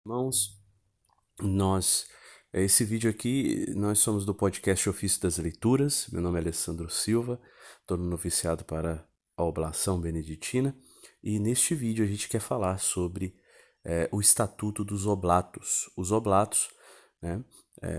Irmãos, esse vídeo aqui, nós somos do podcast Ofício das Leituras. Meu nome é Alessandro Silva, estou no noviciado para a Oblação Beneditina, e neste vídeo a gente quer falar sobre o Estatuto dos Oblatos. Os Oblatos, né,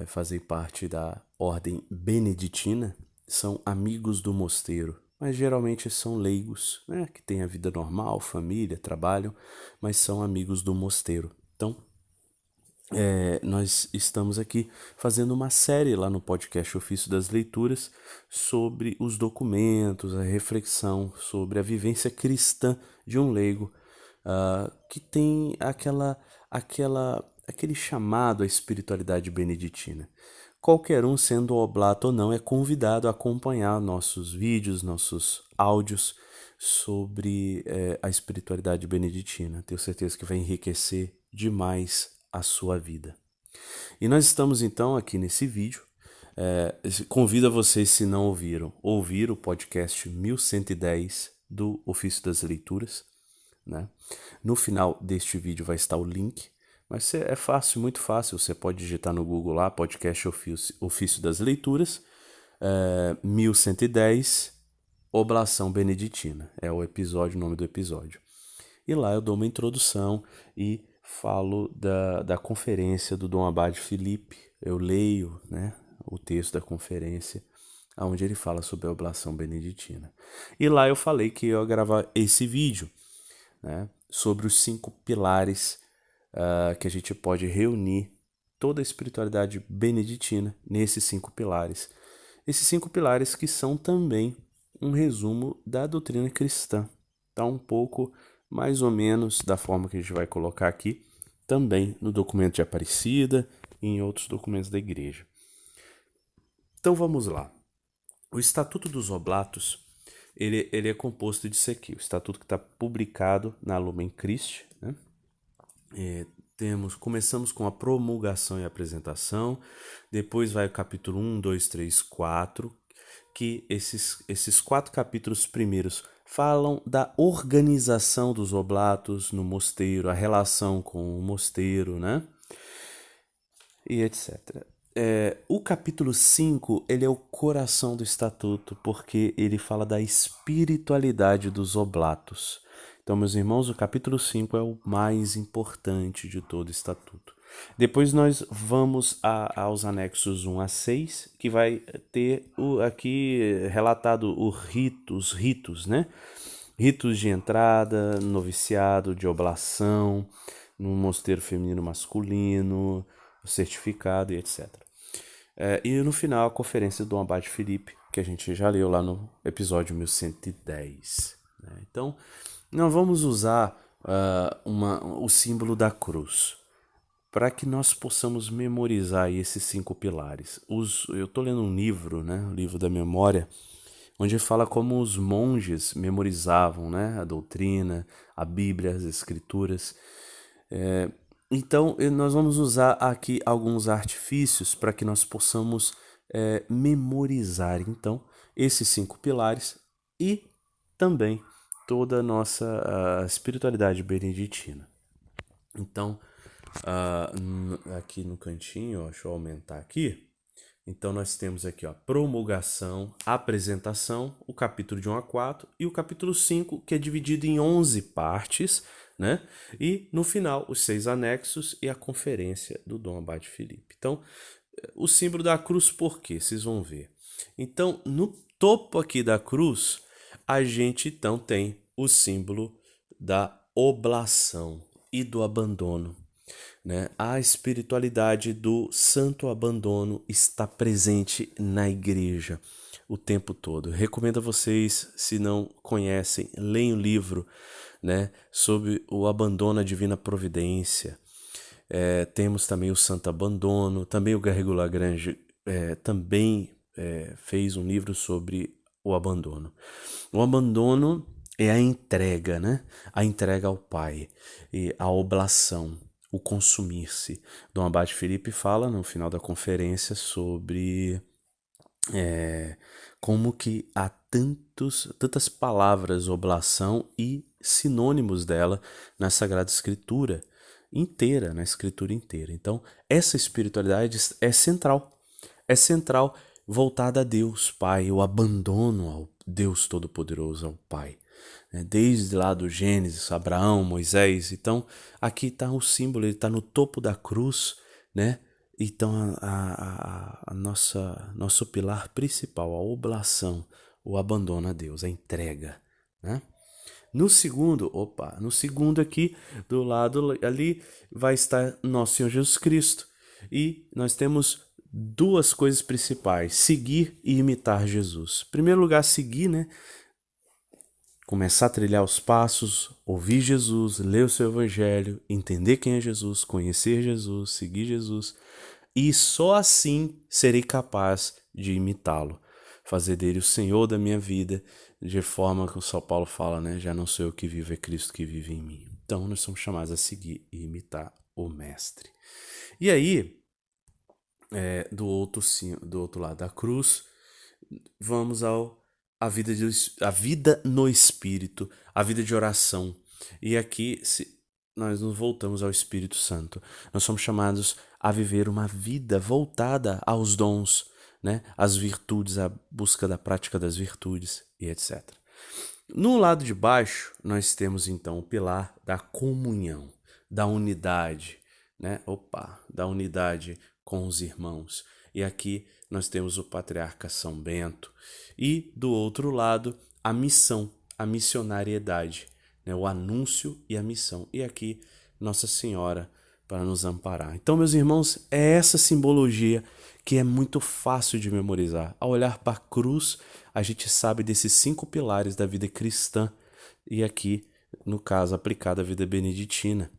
fazem parte da Ordem Beneditina, são amigos do mosteiro, mas geralmente são leigos, né, que têm a vida normal, família, trabalham, mas são amigos do mosteiro. Então, nós estamos aqui fazendo uma série lá no podcast Ofício das Leituras sobre os documentos, a reflexão sobre a vivência cristã de um leigo que tem aquele chamado à espiritualidade beneditina. Qualquer um, sendo oblato ou não, é convidado a acompanhar nossos vídeos, nossos áudios sobre a espiritualidade beneditina. Tenho certeza que vai enriquecer demais a sua vida. E nós estamos então aqui nesse vídeo. Convido a vocês, se não ouviram, ouvir o podcast 1110 do Ofício das Leituras, né? No final deste vídeo vai estar o link, mas é fácil, muito fácil. Você pode digitar no Google lá, podcast Ofício das Leituras, 1110, Oblação Beneditina. É o episódio, o nome do episódio. E lá eu dou uma introdução e falo da conferência do Dom Abade Filipe. Eu leio, né, o texto da conferência, onde ele fala sobre a oblação beneditina. E lá eu falei que eu ia gravar esse vídeo, né, sobre os 5 pilares que a gente pode reunir toda a espiritualidade beneditina nesses 5 pilares. Esses 5 pilares que são também um resumo da doutrina cristã. Tá um pouco mais ou menos da forma que a gente vai colocar aqui, também no documento de Aparecida e em outros documentos da igreja. Então vamos lá. O Estatuto dos Oblatos, ele é composto disso aqui. O Estatuto que está publicado na Lumen Christi, né? Começamos com a promulgação e apresentação, depois vai o capítulo 1, 2, 3, 4, que esses 4 capítulos primeiros falam da organização dos oblatos no mosteiro, a relação com o mosteiro, né? E etc. O capítulo 5, ele é o coração do estatuto, porque ele fala da espiritualidade dos oblatos. Então, meus irmãos, o capítulo 5 é o mais importante de todo o estatuto. Depois nós vamos aos anexos 1 a 6, que vai ter aqui relatado os ritos, né? Ritos de entrada, noviciado, de oblação, no mosteiro feminino masculino, o certificado e etc. E no final a conferência do Dom Abade Filipe, que a gente já leu lá no episódio 1110. Né? Então, nós vamos usar o símbolo da cruz para que nós possamos memorizar esses 5 pilares. Eu estou lendo um livro, né, o livro da memória, onde fala como os monges memorizavam, né, a doutrina, a Bíblia, as Escrituras. Então, nós vamos usar aqui alguns artifícios para que nós possamos memorizar, então, esses 5 pilares e também toda a nossa espiritualidade beneditina. Então, aqui no cantinho, deixa eu aumentar aqui. Então, nós temos aqui, ó, promulgação, apresentação, o capítulo de 1 a 4 e o capítulo 5, que é dividido em 11 partes, né? E, no final, os 6 anexos e a conferência do Dom Abade Filipe. Então, o símbolo da cruz, por quê? Vocês vão ver. Então, no topo aqui da cruz, a gente, então, tem o símbolo da oblação e do abandono. Né? A espiritualidade do santo abandono está presente na igreja o tempo todo. Eu recomendo a vocês, se não conhecem, leiam o livro, né, sobre o abandono à divina providência. Temos também o santo abandono, também o Garrigou Lagrange também fez um livro sobre o abandono. O abandono é a entrega, né? A entrega ao Pai, e a oblação, o consumir-se. Dom Abade Filipe fala no final da conferência sobre como que há tantas palavras oblação e sinônimos dela na Sagrada Escritura. inteira, na Escritura inteira. Então, essa espiritualidade é central, voltada a Deus Pai, o abandono ao Deus Todo-Poderoso, ao Pai. Desde lá do Gênesis, Abraão, Moisés. Então, aqui está o símbolo, ele está no topo da cruz, né? Então, nosso pilar principal, a oblação, o abandono a Deus, a entrega, né? No segundo aqui, do lado ali, vai estar nosso Senhor Jesus Cristo. E nós temos duas coisas principais: seguir e imitar Jesus. Em primeiro lugar, seguir, né? Começar a trilhar os passos, ouvir Jesus, ler o seu evangelho, entender quem é Jesus, conhecer Jesus, seguir Jesus, e só assim serei capaz de imitá-lo, fazer dele o Senhor da minha vida, de forma que o São Paulo fala, né? Já não sou eu que vivo, é Cristo que vive em mim. Então nós somos chamados a seguir e imitar o Mestre. E aí, do outro lado da cruz, vamos a vida no Espírito, a vida de oração. E aqui nós nos voltamos ao Espírito Santo. Nós somos chamados a viver uma vida voltada aos dons, né? Às virtudes, à busca da prática das virtudes e etc. No lado de baixo, nós temos então o pilar da comunhão, da unidade, né? Da unidade com os irmãos. E aqui nós temos o patriarca São Bento. E do outro lado, a missão, a missionariedade, né? O anúncio e a missão. E aqui, Nossa Senhora para nos amparar. Então, meus irmãos, é essa simbologia que é muito fácil de memorizar. Ao olhar para a cruz, a gente sabe desses 5 pilares da vida cristã e aqui, no caso, aplicada à vida beneditina,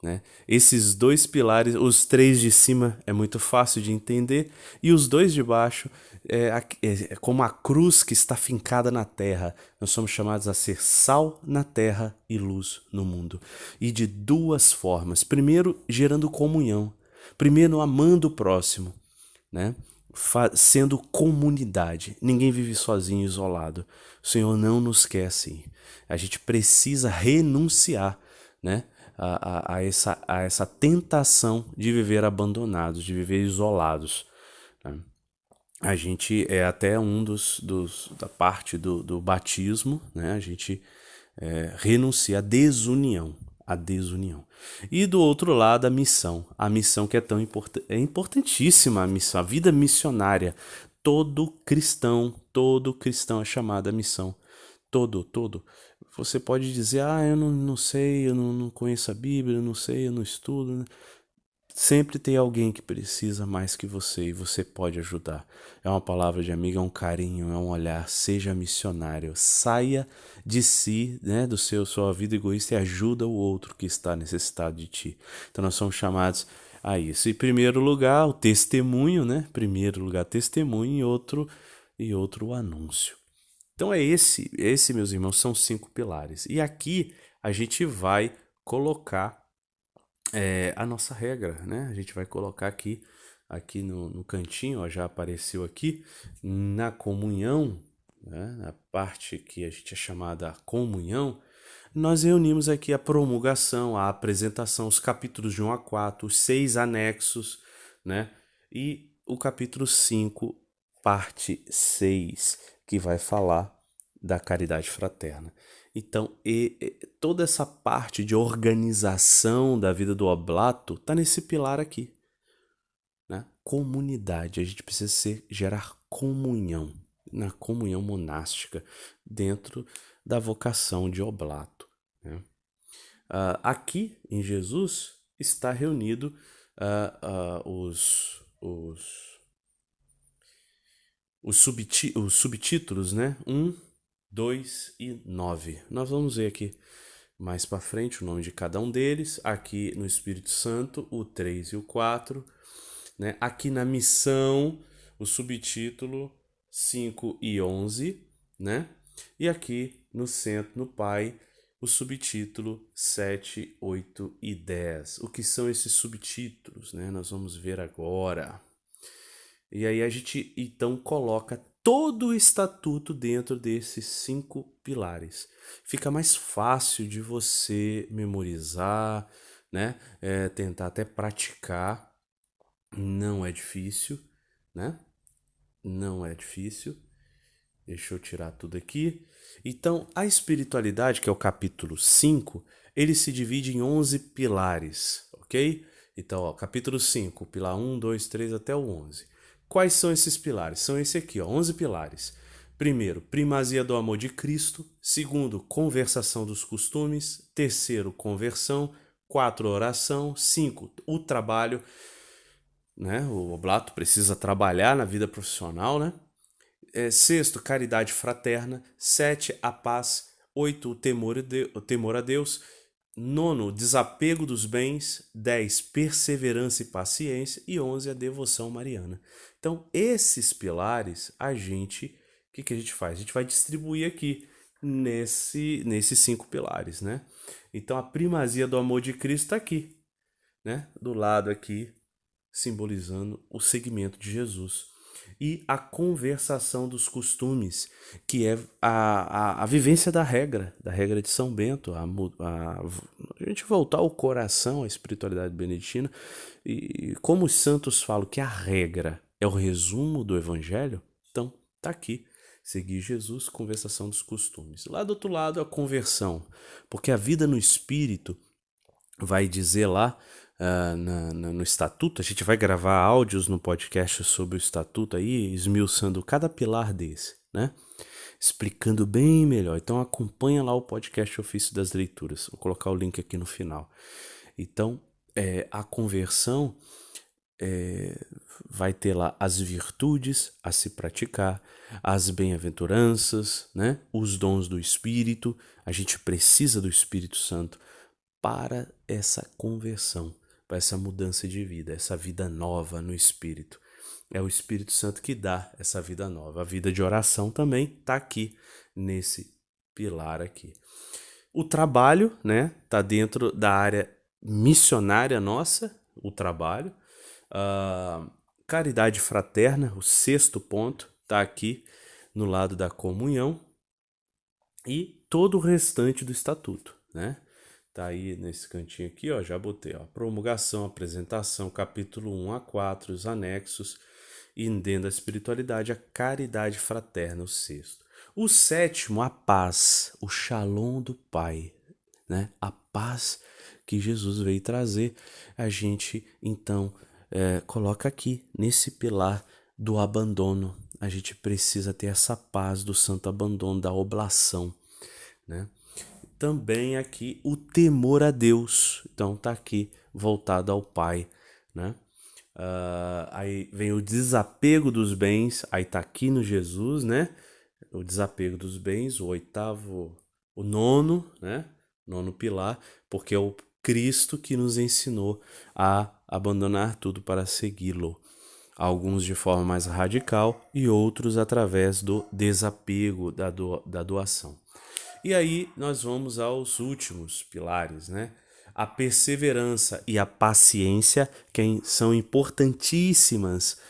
né? Esses 2 pilares, os 3 de cima é muito fácil de entender e os 2 de baixo é como a cruz que está fincada na terra. Nós somos chamados a ser sal na terra e luz no mundo. E de 2 formas. Primeiro, gerando comunhão. Primeiro, amando o próximo, né? Sendo comunidade. Ninguém vive sozinho, isolado. O Senhor não nos quer assim. A gente precisa renunciar, né? A essa tentação de viver abandonados, de viver isolados, né? A gente é até da parte do batismo, né? A gente renuncia à desunião, E do outro lado, a missão que é tão importantíssima, a missão, a vida missionária. Todo cristão é chamado à missão. Todo. Você pode dizer, eu não sei, eu não conheço a Bíblia, eu não sei, eu não estudo, né? Sempre tem alguém que precisa mais que você e você pode ajudar. É uma palavra de amigo, é um carinho, é um olhar. Seja missionário. Saia de si, né, sua vida egoísta e ajuda o outro que está necessitado de ti. Então nós somos chamados a isso. Em primeiro lugar, o testemunho, né? Primeiro lugar, testemunho e outro o anúncio. Então esse, meus irmãos, são 5 pilares. E aqui a gente vai colocar a nossa regra, né? A gente vai colocar aqui no cantinho, ó, já apareceu aqui, na comunhão, né? Na parte que a gente é chamada comunhão, nós reunimos aqui a promulgação, a apresentação, os capítulos de 1 a 4, os 6 anexos, né? E o capítulo 5, parte 6, que vai falar da caridade fraterna. Então, toda essa parte de organização da vida do oblato está nesse pilar aqui, né? Comunidade. A gente precisa gerar comunhão, na comunhão monástica, dentro da vocação de oblato, né? Aqui em Jesus está reunido os subtítulos, né? 1, 2 e 9. Nós vamos ver aqui mais para frente o nome de cada um deles. Aqui no Espírito Santo, o 3 e o 4. Né? Aqui na missão, o subtítulo 5 e 11. Né? E aqui no centro, no Pai, o subtítulo 7, 8 e 10. O que são esses subtítulos? Né? Nós vamos ver agora. E aí a gente então coloca todo o estatuto dentro desses 5 pilares. Fica mais fácil de você memorizar, né? Tentar até praticar, não é difícil, né? Não é difícil. Deixa eu tirar tudo aqui. Então, a espiritualidade, que é o capítulo 5, ele se divide em 11 pilares, ok? Então, ó, capítulo 5, pilar 1, 2, 3 até o 11. Quais são esses pilares? São esse aqui, ó, 11 pilares. Primeiro, primazia do amor de Cristo. Segundo, conversação dos costumes. Terceiro, conversão. 4, oração. 5, o trabalho, né? O oblato precisa trabalhar na vida profissional, né? Sexto, caridade fraterna. 7, a paz. 8, o temor a Deus. Nono, desapego dos bens. 10, perseverança e paciência. E 11, a devoção mariana. Então, esses pilares, o que a gente faz? A gente vai distribuir aqui nesses 5 pilares, né? Então, a primazia do amor de Cristo está aqui, né? Do lado aqui, simbolizando o segmento de Jesus. E a conversação dos costumes, que é a vivência da regra de São Bento, a gente voltar ao coração, à espiritualidade beneditina, e como os santos falam que a regra é o resumo do evangelho, então tá aqui, seguir Jesus, conversação dos costumes. Lá do outro lado, a conversão, porque a vida no espírito vai dizer lá no estatuto, a gente vai gravar áudios no podcast sobre o estatuto aí, esmiuçando cada pilar desse, né? Explicando bem melhor. Então acompanha lá o podcast Ofício das Leituras. Vou colocar o link aqui no final. Então, a conversão vai ter lá as virtudes a se praticar, as bem-aventuranças, né? Os dons do Espírito. A gente precisa do Espírito Santo para essa conversão, para essa mudança de vida, essa vida nova no Espírito. É o Espírito Santo que dá essa vida nova. A vida de oração também está aqui, nesse pilar aqui. O trabalho, né, está dentro da área missionária nossa, o trabalho. Caridade fraterna, o sexto ponto, está aqui no lado da comunhão. E todo o restante do estatuto, né? Tá aí nesse cantinho aqui, ó, já botei, ó, promulgação, apresentação, capítulo 1 a 4, os anexos, e dentro da espiritualidade, a caridade fraterna, o sexto. O sétimo, a paz, o shalom do Pai, né? A paz que Jesus veio trazer, a gente, então, coloca aqui, nesse pilar do abandono. A gente precisa ter essa paz do santo abandono, da oblação, né? Também aqui o temor a Deus, então tá aqui voltado ao Pai, né? Aí vem o desapego dos bens, aí tá aqui no Jesus, né? O desapego dos bens, o oitavo, o nono, né? Nono pilar, porque é o Cristo que nos ensinou a abandonar tudo para segui-lo. Alguns de forma mais radical e outros através do desapego, da doação. E aí nós vamos aos últimos pilares, né? A perseverança e a paciência, que são importantíssimas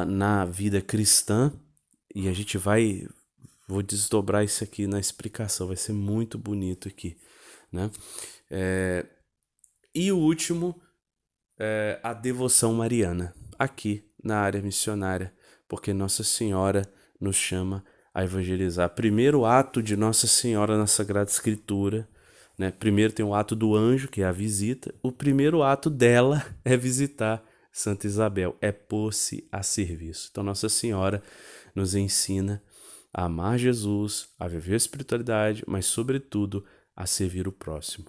na vida cristã. E a gente vou desdobrar isso aqui na explicação, vai ser muito bonito aqui, né? E o último é a devoção mariana, aqui na área missionária, porque Nossa Senhora nos chama a evangelizar. Primeiro ato de Nossa Senhora na Sagrada Escritura, né? Primeiro tem o ato do anjo, que é a visita. O primeiro ato dela é visitar Santa Isabel, é pôr-se a serviço. Então Nossa Senhora nos ensina a amar Jesus, a viver a espiritualidade, mas sobretudo a servir o próximo.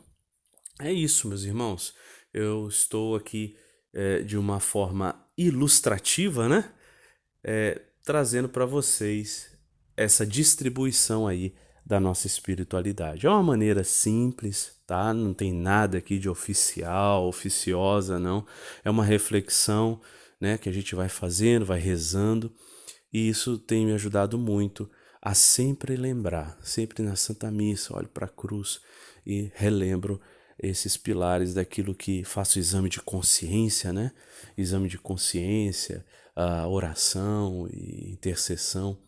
É isso, meus irmãos. Eu estou aqui de uma forma ilustrativa, né? Trazendo para vocês essa distribuição aí da nossa espiritualidade. É uma maneira simples, tá? Não tem nada aqui de oficial, oficiosa, não. É uma reflexão, né, que a gente vai fazendo, vai rezando, e isso tem me ajudado muito a sempre lembrar, sempre na Santa Missa, olho para a cruz e relembro esses pilares daquilo que faço exame de consciência, né? Exame de consciência, a oração e intercessão.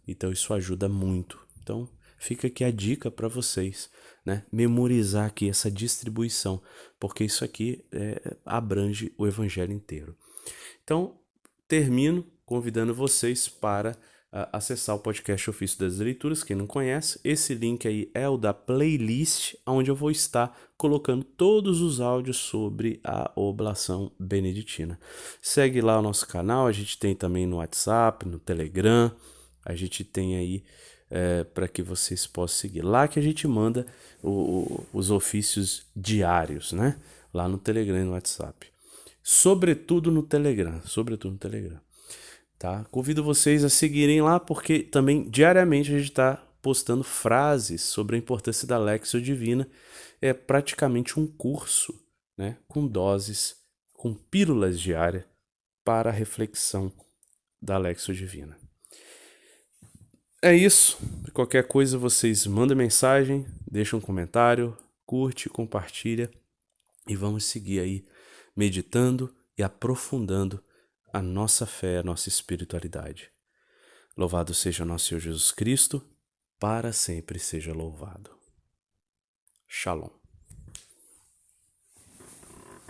Então isso ajuda muito. Então fica aqui a dica para vocês, né? Memorizar aqui essa distribuição, porque isso aqui abrange o evangelho inteiro. Então, termino convidando vocês para acessar o podcast Ofício das Leituras. Quem não conhece, esse link aí é o da playlist, onde eu vou estar colocando todos os áudios sobre a oblação beneditina. Segue lá o nosso canal, a gente tem também no WhatsApp, no Telegram, a gente tem aí para que vocês possam seguir. Lá que a gente manda os ofícios diários, né? Lá no Telegram e no WhatsApp. Sobretudo no Telegram. Tá? Convido vocês a seguirem lá, porque também diariamente a gente está postando frases sobre a importância da Léxio Divina. É praticamente um curso, né, com doses, com pílulas diárias para a reflexão da Léxio Divina. É isso. Qualquer coisa vocês mandam mensagem, deixam um comentário, curte, compartilha e vamos seguir aí meditando e aprofundando a nossa fé, a nossa espiritualidade. Louvado seja nosso Senhor Jesus Cristo, para sempre seja louvado. Shalom.